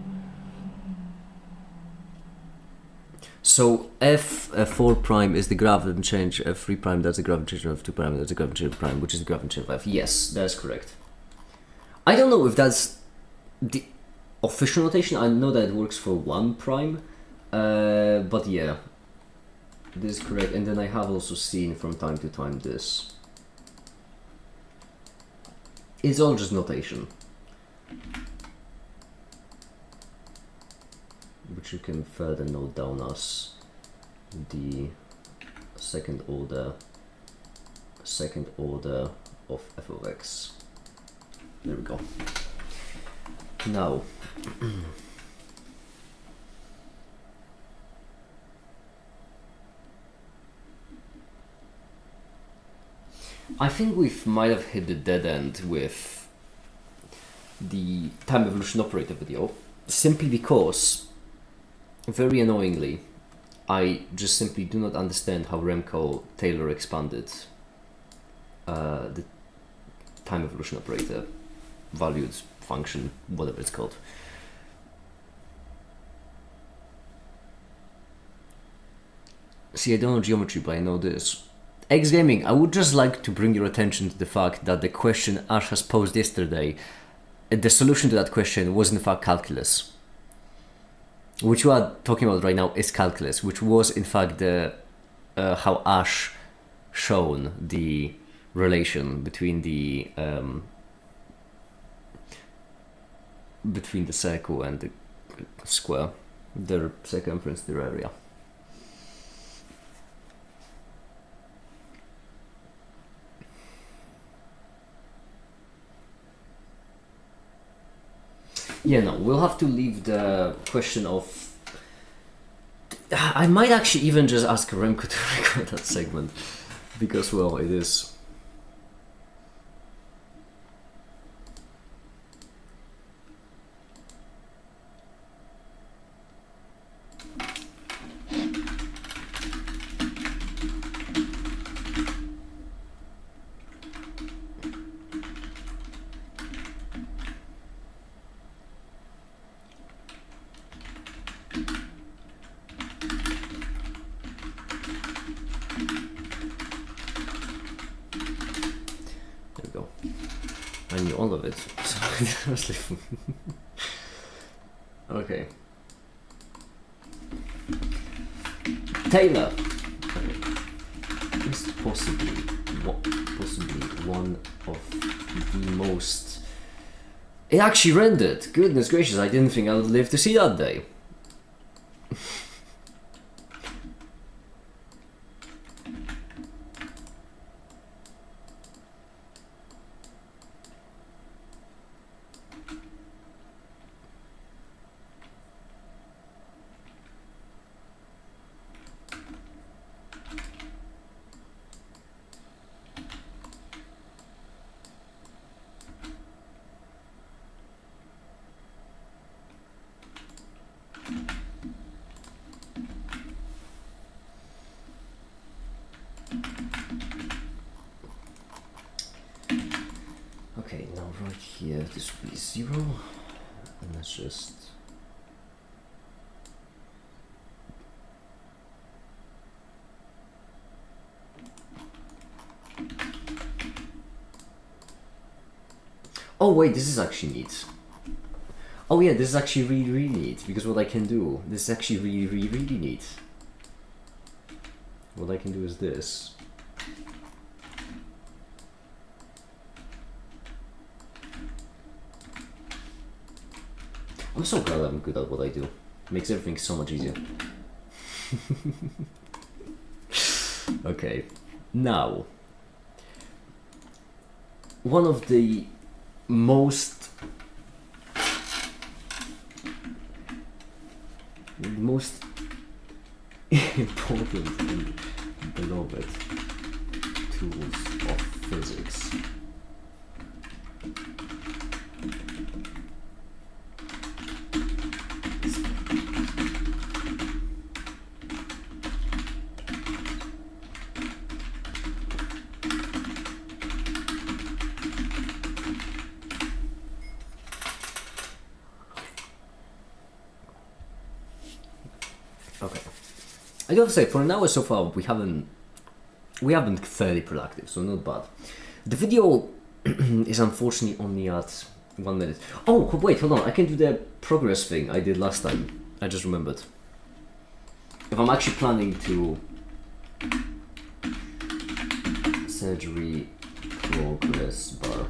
So f4 prime is the graph and change, f3 prime that's the graph and change of f2 prime, that's the graph and change of prime, which is the graph and change of f. Yes, that's correct. I don't know if that's the official notation. I know that it works for 1 prime, but yeah, this is correct. And then I have also seen from time to time this. It's all just notation, which you can further note down as the second order of f of x. There we go. Now, I think we might have hit the dead end with the time evolution operator video, simply because, very annoyingly, I just simply do not understand how Remco Taylor expanded the time evolution operator valued function, whatever it's called. See, I don't know geometry, but I know this. X Gaming, I would just like to bring your attention to the fact that the question Ash has posed yesterday, the solution to that question was in fact calculus. Which we are talking about right now is calculus, which was in fact the how Ash shown the relation between the circle and the square, their circumference, their area. Yeah, no, we'll have to leave the question of... I might actually even just ask Remco to record that segment, because, well, it is... I knew all of it. Okay. Taylor is possibly one of the most. It actually rendered. Goodness gracious! I didn't think I would live to see that day. Okay, now right here, this will be 0, and let's just. Oh wait, this is actually neat. Oh yeah, this is actually really neat, because what I can do, this is actually really neat. What I can do is this. I'm so glad I'm good at what I do. Makes everything so much easier. Okay, now one of the most important and beloved tools of physics. Okay. I gotta say, for an hour so far, we haven't fairly productive, so not bad. The video is unfortunately only at 1 minute. Oh, wait, hold on. I can do the progress thing I did last time. I just remembered. If I'm actually planning to surgery progress bar.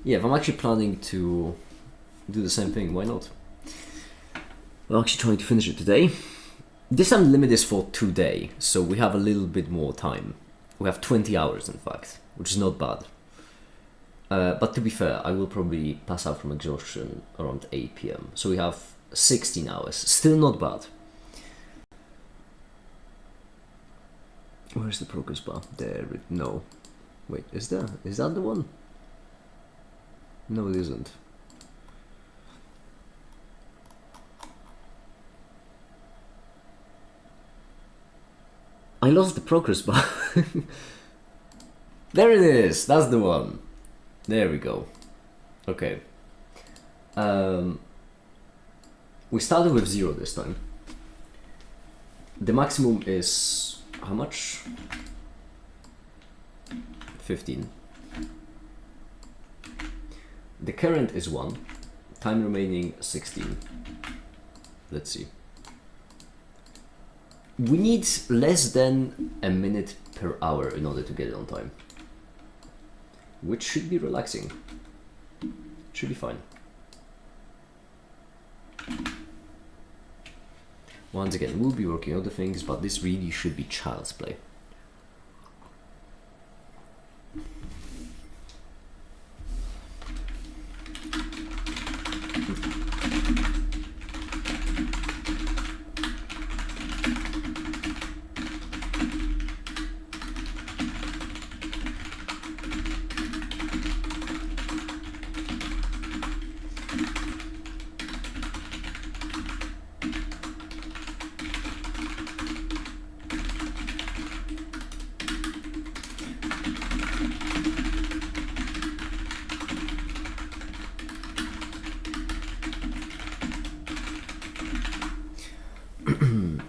Yeah, if I'm actually planning to do the same thing, why not? I'm actually trying to finish it today. This time limit is for today, so we have a little bit more time. We have 20 hours in fact, which is not bad. But to be fair, I will probably pass out from exhaustion around 8 PM. So we have 16 hours, still not bad. Where's the progress bar? There, no. Wait, is that the one? No, it isn't. I lost the progress bar. There it is. That's the one. There we go. Okay. We started with 0 this time. The maximum is how much? 15. The current is 1. Time remaining 16. Let's see. We need less than a minute per hour in order to get it on time, which should be relaxing. Should be fine. Once again, we'll be working other things, but this really should be child's play.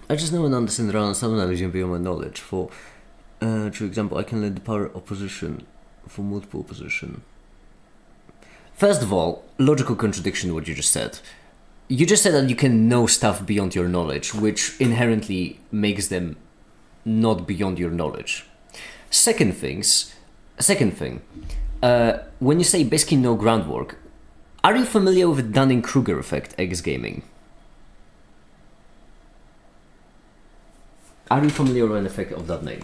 I just know and understand around some using beyond my knowledge. For example, I can let the power opposition for multiple opposition. First of all, logical contradiction to what you just said. You just said that you can know stuff beyond your knowledge, which inherently makes them not beyond your knowledge. Second thing, when you say basically no groundwork, are you familiar with the Dunning-Kruger effect, X gaming? Are you familiar with an effect of that name?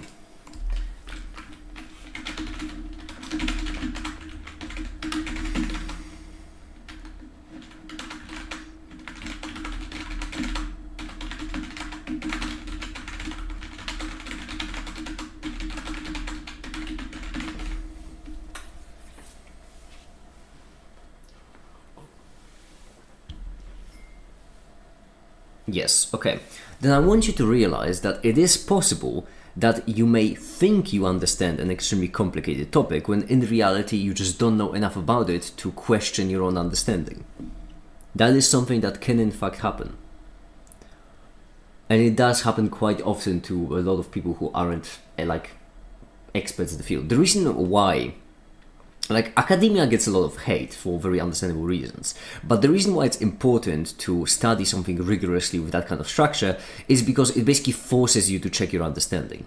Yes, okay. Then I want you to realize that it is possible that you may think you understand an extremely complicated topic when in reality you just don't know enough about it to question your own understanding. That is something that can in fact happen. And it does happen quite often to a lot of people who aren't like experts in the field. The reason why academia gets a lot of hate for very understandable reasons, but the reason why it's important to study something rigorously with that kind of structure is because it basically forces you to check your understanding.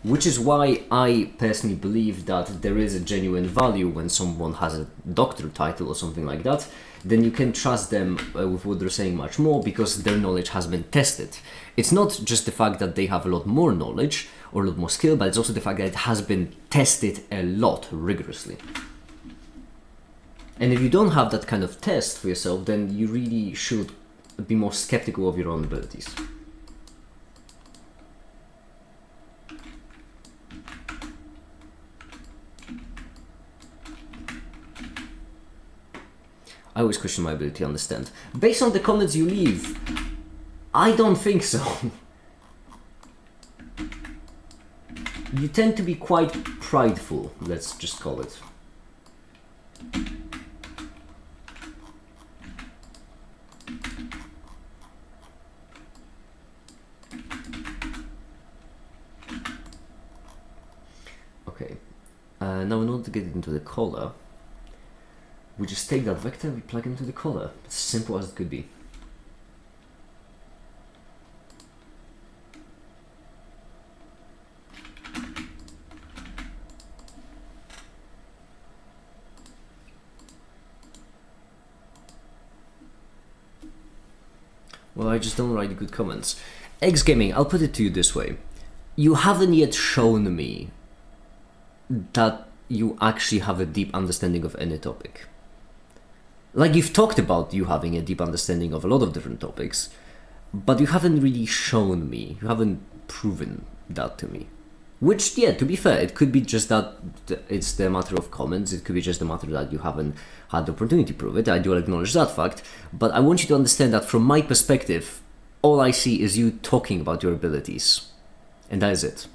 Which is why I personally believe that there is a genuine value when someone has a doctorate title or something like that. Then you can trust them with what they're saying much more because their knowledge has been tested. It's not just the fact that they have a lot more knowledge or a lot more skill, but it's also the fact that it has been tested a lot rigorously. And if you don't have that kind of test for yourself, then you really should be more skeptical of your own abilities. I always question my ability to understand. Based on the comments you leave, I don't think so. You tend to be quite prideful, let's just call it. Okay, now in order to get into the color, we just take that vector, we plug into the color. It's as simple as it could be. Well, I just don't write good comments. X Gaming, I'll put it to you this way. You haven't yet shown me that you actually have a deep understanding of any topic. Like, you've talked about you having a deep understanding of a lot of different topics, but you haven't really shown me, you haven't proven that to me. Which, yeah, to be fair, it could be just that it's the matter of comments, it could be just the matter that you haven't had the opportunity to prove it. I do acknowledge that fact, but I want you to understand that from my perspective, all I see is you talking about your abilities. And that is it.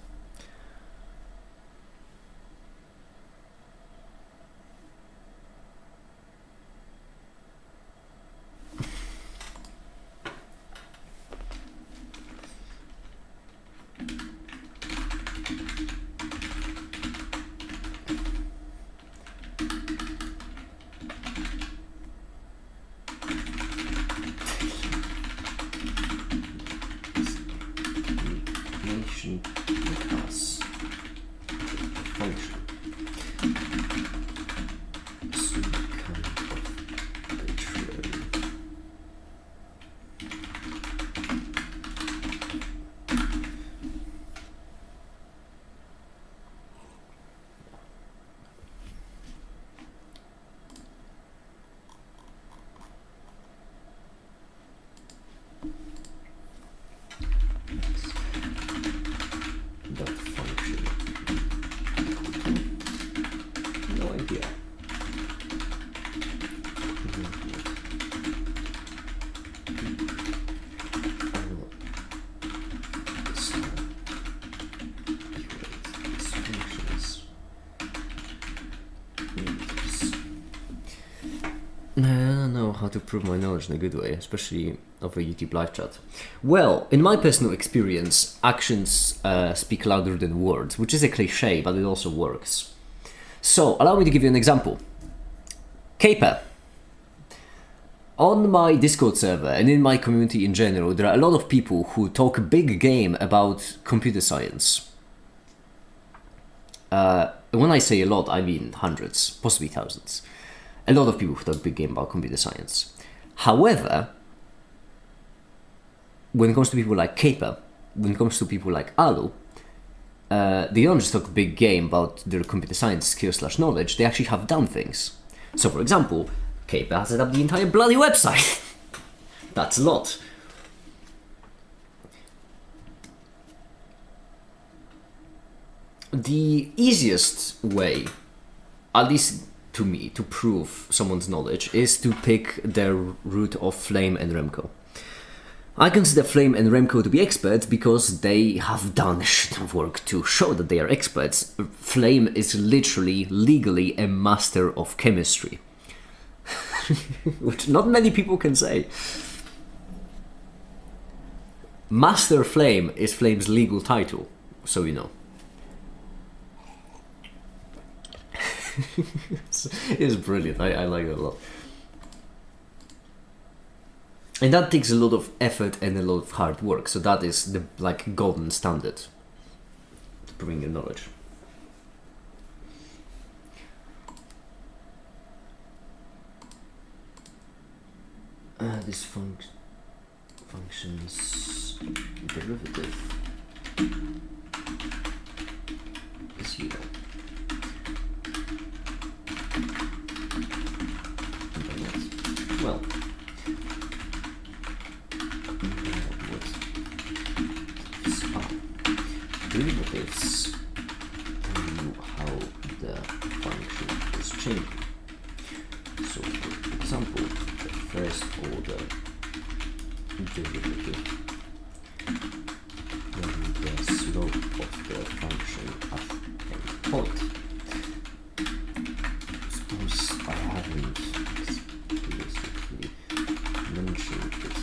I don't know how to prove my knowledge in a good way, especially of a YouTube live chat. Well, in my personal experience, actions speak louder than words, which is a cliche, but it also works. So, allow me to give you an example. Caper. On my Discord server and in my community in general, there are a lot of people who talk a big game about computer science. When I say a lot, I mean hundreds, possibly thousands. A lot of people who talk a big game about computer science. However, when it comes to people like Caper, when it comes to people like Alu, they don't just talk a big game about their computer science skills/knowledge, they actually have done things. So for example, Caper has set up the entire bloody website. That's a lot. The easiest way, at least to me, to prove someone's knowledge is to pick their root of Flame and Remco. I consider Flame and Remco to be experts because they have done a shit of work to show that they are experts. Flame is literally, legally a master of chemistry. Which not many people can say. Master Flame is Flame's legal title, so you know. It's brilliant, I like it a lot. And that takes a lot of effort and a lot of hard work, so that is the like golden standard to bring your knowledge. This function's derivative is 0. Well, derivatives tell you how the function is changing. So, for example, the first order derivative, then the slope of the function at any point. Suppose I haven't explicitly mentioned this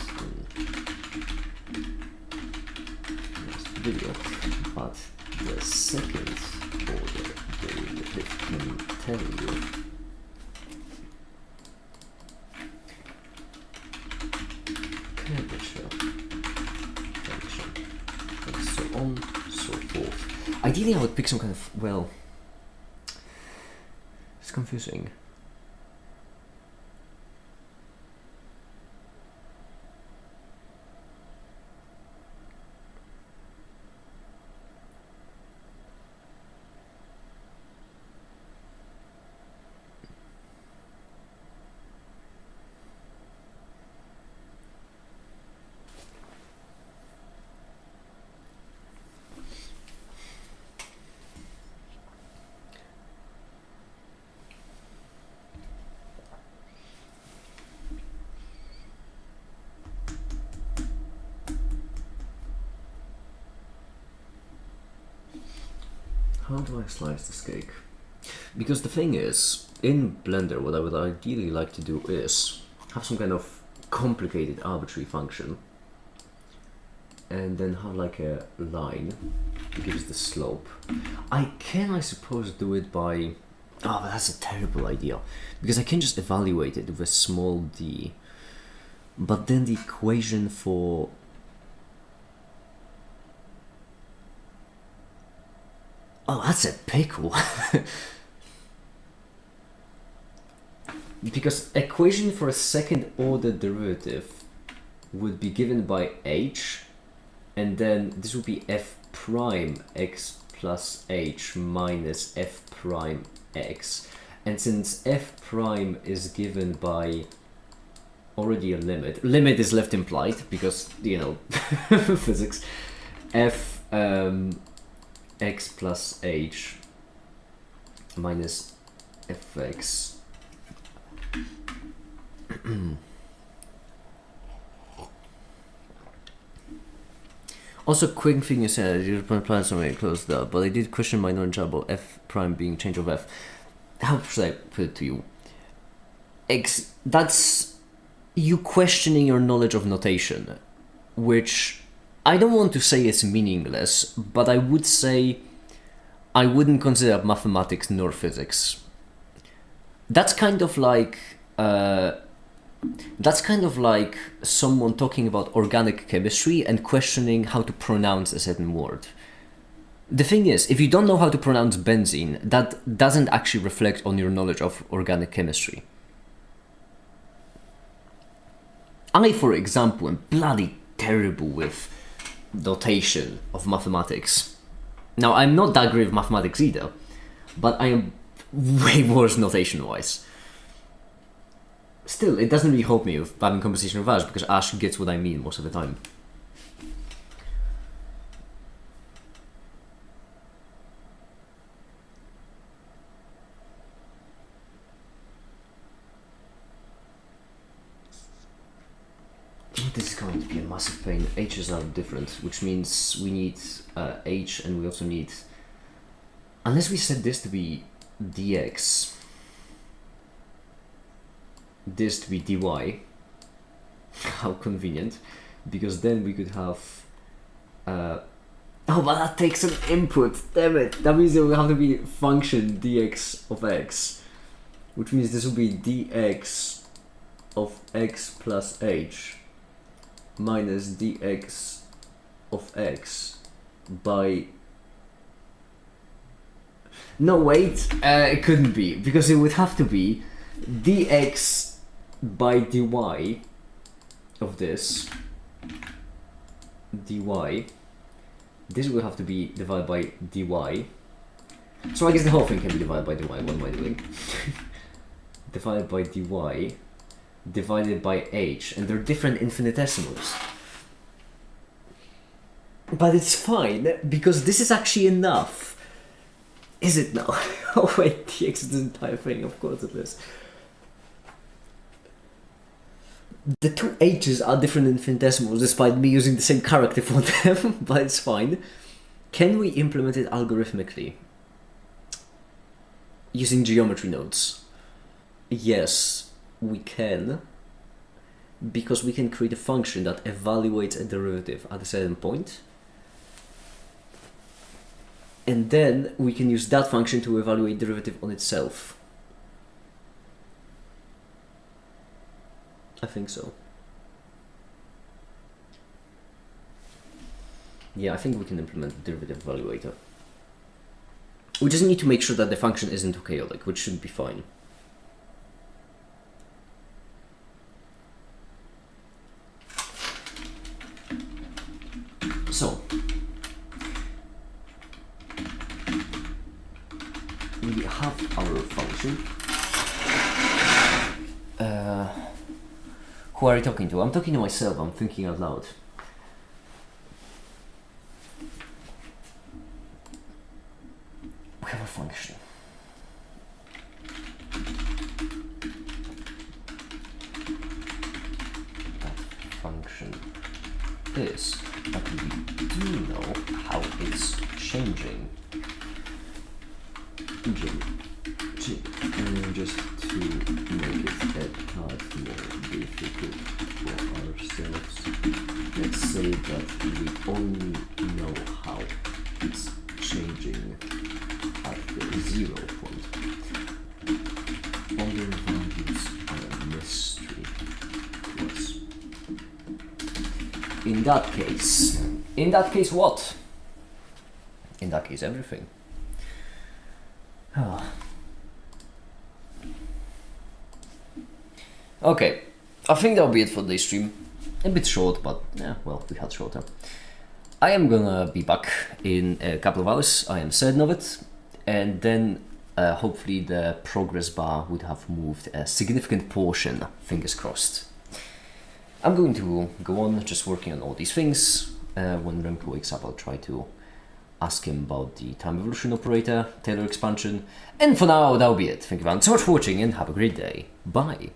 in this video, but the second order derivative can tell you curvature function, and so on, so forth. Ideally, I would pick some kind of, well, it's confusing. How do I slice this cake? Because the thing is, in Blender, what I would ideally like to do is have some kind of complicated arbitrary function and then have like a line that gives the slope. I can, I suppose, do it by... Oh, but that's a terrible idea. Because I can just evaluate it with a small d. But then the equation for... Oh, that's a pickle. Because equation for a second order derivative would be given by h, and then this would be f prime x plus h minus f prime x. And since f prime is given by already a limit is left implied because, you know, physics, f x plus h minus fx. Also, quick thing you said, your plan somewhere closed up, but I did question my knowledge about f prime being change of f. How should I put it to you? That's you questioning your knowledge of notation, which I don't want to say is meaningless, but I would say I wouldn't consider mathematics nor physics. That's kind of like someone talking about organic chemistry and questioning how to pronounce a certain word. The thing is, if you don't know how to pronounce benzene, that doesn't actually reflect on your knowledge of organic chemistry. I, for example, am bloody terrible with notation of mathematics. Now, I'm not that great with mathematics either, but I am way worse notation-wise. Still, it doesn't really help me with having conversation with Ash, because Ash gets what I mean most of the time. This is going to be a massive pain. H's are different, which means we need H, and we also need... Unless we set this to be dx, this to be dy, how convenient, because then we could have... oh, but that takes an input, damn it! That means it will have to be function dx of x, which means this will be dx of x plus h minus dx of x by... No, wait, it couldn't be, because it would have to be dx by dy of this, dy, this will have to be divided by dy, so I guess the whole thing can be divided by dy, what am I doing? Divided by dy, divided by h, and they're different infinitesimals. But it's fine, because this is actually enough. Is it now? Oh wait, dx is the entire thing, of course it is. The two h's are different infinitesimals despite me using the same character for them, but it's fine. Can we implement it algorithmically? Using geometry nodes? Yes, we can. Because we can create a function that evaluates a derivative at a certain point. And then we can use that function to evaluate derivative on itself. I think so. Yeah, I think we can implement the derivative evaluator. We just need to make sure that the function isn't too chaotic, which should be fine. So, we have our function. Who are you talking to? I'm talking to myself, I'm thinking out loud. We have a function. That function is that we do know how it's changing. Just to make it a tad more difficult for ourselves, let's say that we only know how it's changing at the 0 point. Other values are a mystery to us. In that case what? In that case everything. Okay, I think that'll be it for today's stream. A bit short, but yeah, well, we had shorter. I am gonna be back in a couple of hours, I am certain of it, and then hopefully the progress bar would have moved a significant portion, fingers crossed. I'm going to go on just working on all these things. When Remco wakes up, I'll try to ask him about the time evolution operator, Taylor expansion, and for now, that'll be it. Thank you very much so much for watching and have a great day. Bye.